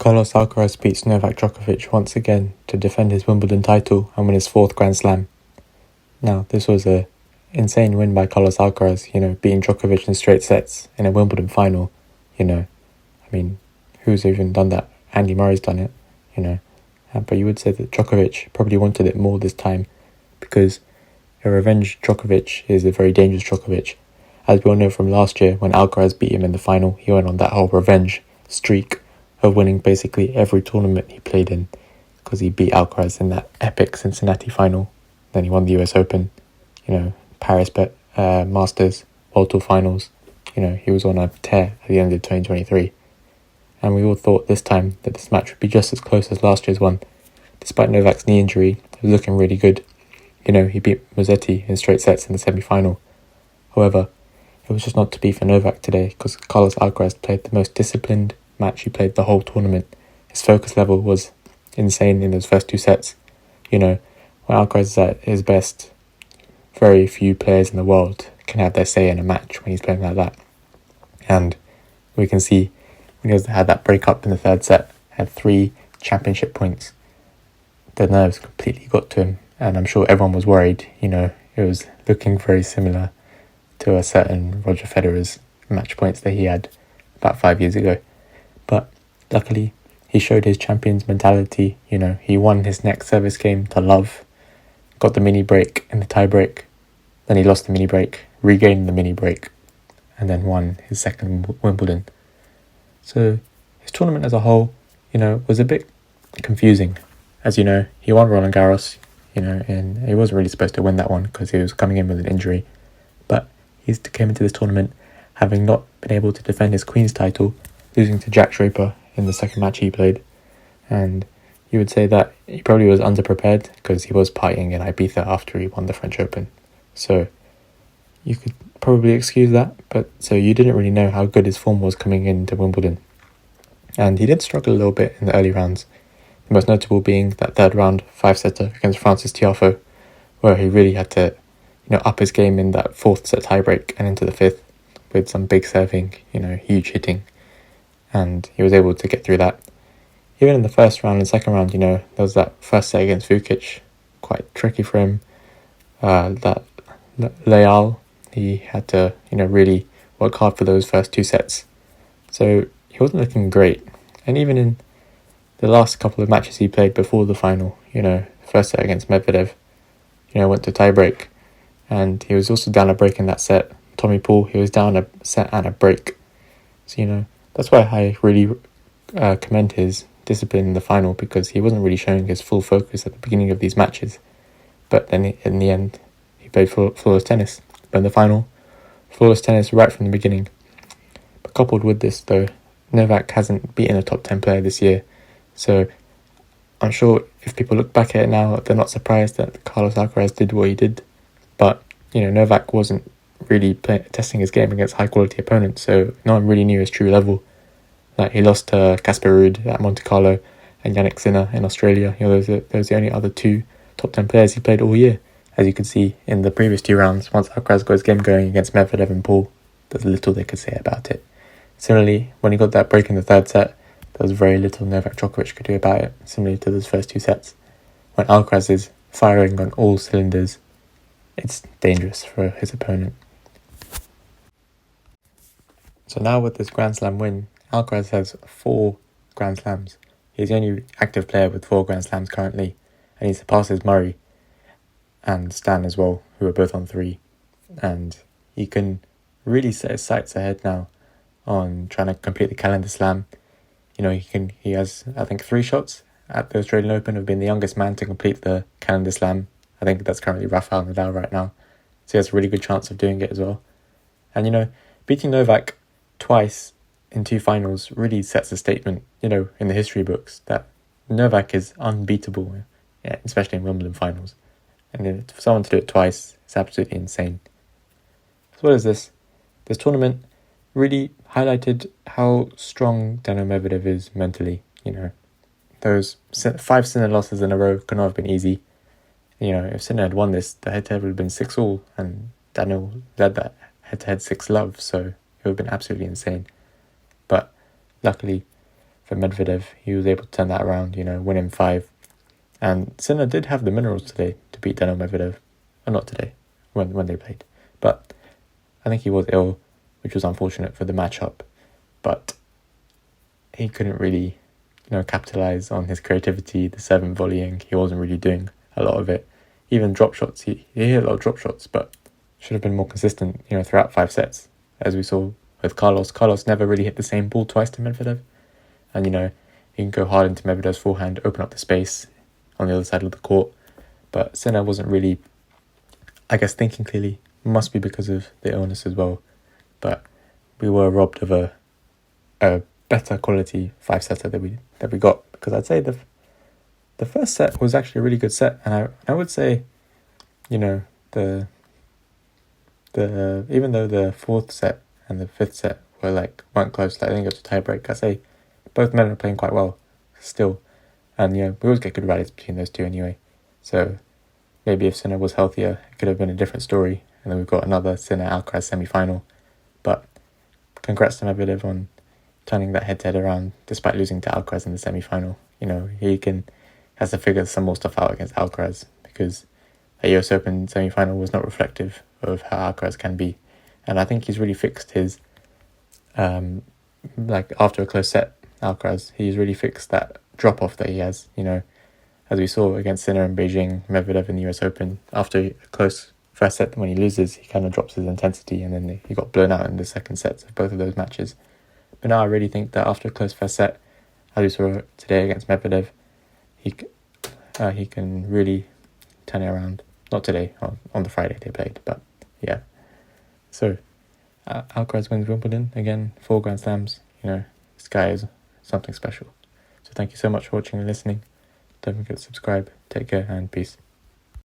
Carlos Alcaraz beats Novak Djokovic once again to defend his Wimbledon title and win his fourth Grand Slam. Now, this was an insane win by Carlos Alcaraz, beating Djokovic in straight sets in a Wimbledon final. Who's even done that? Andy Murray's done it, But you would say that Djokovic probably wanted it more this time because a revenge Djokovic is a very dangerous Djokovic. As we all know from last year, when Alcaraz beat him in the final, he went on that whole revenge streak of winning basically every tournament he played in because he beat Alcaraz in that epic Cincinnati final. Then he won the US Open, Paris Masters, World Tour Finals. He was on a tear at the end of 2023. And we all thought this time that this match would be just as close as last year's one. Despite Novak's knee injury, he was looking really good. He beat Musetti in straight sets in the semi-final. However, it was just not to be for Novak today because Carlos Alcaraz played the most disciplined match he played the whole tournament. His focus level was insane in those first two sets. When Alcaraz is at his best, very few players in the world can have their say in a match when he's playing like that. And we can see when he had that break-up in the third set, had 3 championship points, the nerves completely got to him. And I'm sure everyone was worried. It was looking very similar to a certain Roger Federer's match points that he had about 5 years ago. But luckily, he showed his champion's mentality. He won his next service game to love, got the mini break in the tie break, then he lost the mini break, regained the mini break, and then won his second Wimbledon. So his tournament as a whole, was a bit confusing. As you know, he won Roland Garros, and he wasn't really supposed to win that one because he was coming in with an injury. But he came into this tournament having not been able to defend his Queen's title, losing to Jack Draper in the second match he played. And you would say that he probably was underprepared because he was partying in Ibiza after he won the French Open. So you could probably excuse that, but so you didn't really know how good his form was coming into Wimbledon. And he did struggle a little bit in the early rounds, the most notable being that third round 5-setter against Francis Tiafoe, where he really had to up his game in that 4th set tiebreak and into the 5th with some big serving, huge hitting. And he was able to get through that. Even in the first round and second round, there was that first set against Vukic, quite tricky for him. That Leal, he had to, really work hard for those first 2 sets. So he wasn't looking great. And even in the last couple of matches he played before the final, first set against Medvedev, went to tiebreak. And he was also down a break in that set. Tommy Paul, he was down a set and a break. So, that's why I really commend his discipline in the final because he wasn't really showing his full focus at the beginning of these matches. But then in the end, he played flawless tennis. But in the final, flawless tennis right from the beginning. But coupled with this, though, Novak hasn't beaten a top 10 player this year. So I'm sure if people look back at it now, they're not surprised that Carlos Alcaraz did what he did. But, Novak wasn't really testing his game against high-quality opponents, so no one really knew his true level. Like, he lost to Casper Ruud at Monte Carlo and Yannick Sinner in Australia. Those are the only other 2 top 10 players he played all year. As you could see in the previous 2 rounds, once Alcaraz got his game going against Medvedev and Paul, there's little they could say about it. Similarly, when he got that break in the third set, there was very little Novak Djokovic could do about it, similarly to those first 2 sets. When Alcaraz is firing on all cylinders, it's dangerous for his opponent. So now with this Grand Slam win, Alcaraz has 4 Grand Slams. He's the only active player with 4 Grand Slams currently, and he surpasses Murray and Stan as well, who are both on 3. And he can really set his sights ahead now on trying to complete the calendar slam. He has, I think, 3 shots at the Australian Open of being the youngest man to complete the calendar slam. I think that's currently Rafael Nadal right now. So he has a really good chance of doing it as well. And, beating Novak twice in 2 finals really sets a statement, in the history books that Novak is unbeatable, especially in Wimbledon finals. And for someone to do it twice, it's absolutely insane. So what is this? This tournament really highlighted how strong Daniil Medvedev is mentally. Those 5 Sinner losses in a row could not have been easy. If Sinner had won this, the head-to-head would have been 6-all, and Daniil led that head-to-head 6-love, so it would have been absolutely insane. But luckily for Medvedev. He was able to turn that around, win in 5. And Sinner did have the minerals today to beat Daniil Medvedev. Or not today, when they played. But I think he was ill, which was unfortunate for the matchup. But he couldn't really, capitalise on his creativity, the serving volleying. He wasn't really doing a lot of it. Even drop shots, he hit a lot of drop shots, but should have been more consistent, throughout 5 sets. As we saw with Carlos. Carlos never really hit the same ball twice to Medvedev. And, he can go hard into Medvedev's forehand, open up the space on the other side of the court. But Sinner wasn't really, I guess, thinking clearly. Must be because of the illness as well. But we were robbed of a better quality 5-setter that we got. Because I'd say the first set was actually a really good set. And I would say, the even though the 4th set and the 5th set weren't close, I think it was a tie break. I say both men are playing quite well still. And, we always get good rallies between those two anyway. So maybe if Sinner was healthier, it could have been a different story. And then we've got another Sinner-Alcaraz semi-final. But congrats to Medvedev on turning that head-to-head around despite losing to Alcaraz in the semi-final. He has to figure some more stuff out against Alcaraz because the US Open semi-final was not reflective of how Alcaraz can be. And I think he's really fixed his, after a close set, Alcaraz, he's really fixed that drop-off that he has, as we saw against Sinner in Beijing, Medvedev in the US Open. After a close first set, when he loses, he kind of drops his intensity, and then he got blown out in the second sets of both of those matches. But now I really think that after a close first set, as we saw today against Medvedev, he can really turn it around. Not today, on the Friday they played, but yeah. So, Alcaraz wins Wimbledon, again, 4 Grand Slams. This guy is something special. So thank you so much for watching and listening. Don't forget to subscribe. Take care and peace.